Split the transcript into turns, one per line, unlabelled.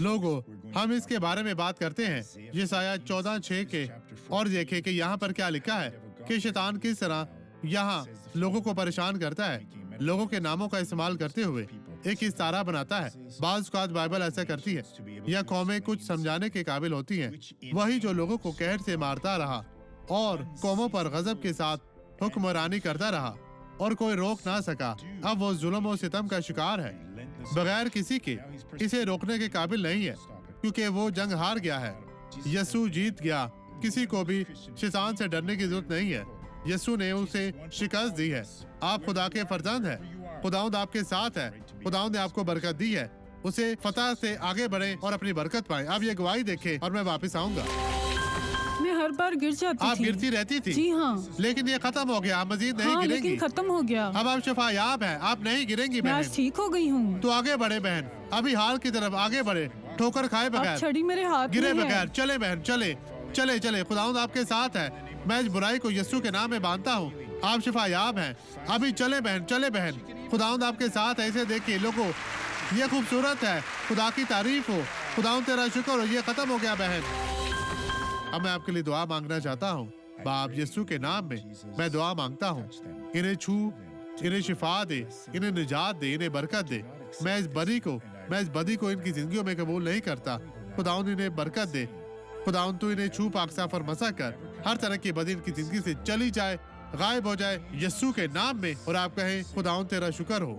लोगों, हम इसके बारे में बात करते हैं यशायाह 14:6 के, और देखें कि यहाँ पर क्या लिखा है कि शैतान किस तरह यहाँ लोगों को परेशान करता है, लोगों के नामों का इस्तेमाल करते हुए एक इस्तारा बनाता है। बाज़ औक़ात बाइबल ऐसा करती है, यह कौमें कुछ समझाने के काबिल होती हैं, वही जो लोगों को कहर से मारता रहा और कौमों पर गजब के साथ हुक्मरानी करता रहा और कोई रोक ना सका। अब वो जुल्म और सितम का शिकार है, बगैर किसी के इसे रोकने के काबिल नहीं है, क्योंकि वो जंग हार गया है। यीशु जीत गया, किसी को भी शैतान से डरने की जरूरत नहीं है। यीशु ने उसे शिकस्त दी है। आप खुदा के फर्जंद हैं, खुदावंद आपके साथ है, खुदावंद ने आपको बरकत दी है। उसे फतह से आगे बढ़े और अपनी बरकत पाए। अब ये गवाही देखें और मैं वापस आऊंगा।
मैं हर बार गिर जाती
आप
थी।
गिरती रहती थी।
जी हाँ।
लेकिन ये खत्म हो गया, आप मजीद नहीं
हाँ,
गिरेंगी।
लेकिन खत्म हो गया।
अब आप शफायाब हैं, आप नहीं गिरेंगी
मैं आज
बहन।
ठीक हो गई हूँ।
तो आगे बढ़े बहन, अभी हाल की तरफ आगे बढ़े, ठोकर खाए
अब
बगैर,
छड़ी मेरे हाथ
गिरे
में है।
बगैर। चले बहन, चले चले चले, खुदावंद आपके साथ है। मैं इस बुराई को यीशु के नाम में बांधता हूँ। आप शिफायाब हैं। अभी चले बहन, चले बहन, खुदावंद आपके साथ है। इसे देखिए लोगों, ये खूबसूरत है। खुदा की तारीफ हो, खुदावंद तेरा शुक्र हो। ये खत्म हो गया बहन। अब मैं आपके लिए दुआ मांगना चाहता हूँ। बाप यीशु के नाम में मैं दुआ मांगता हूँ, इन्हें छू, इन्हें शिफा दे, इन्हें निजात दे, इन्हें बरकत दे। मैं इस बदी को इनकी जिंदगियों में कबूल नहीं करता। खुदावंद इन्हें बरकत दे। खुदावंद तू इन्हें छू, पाक साफ और मसा कर। हर तरह की बदी इनकी जिंदगी से चली जाए, गायब हो जाए यीशु के नाम में। और आप कहें खुदावंद तेरा शुक्र हो।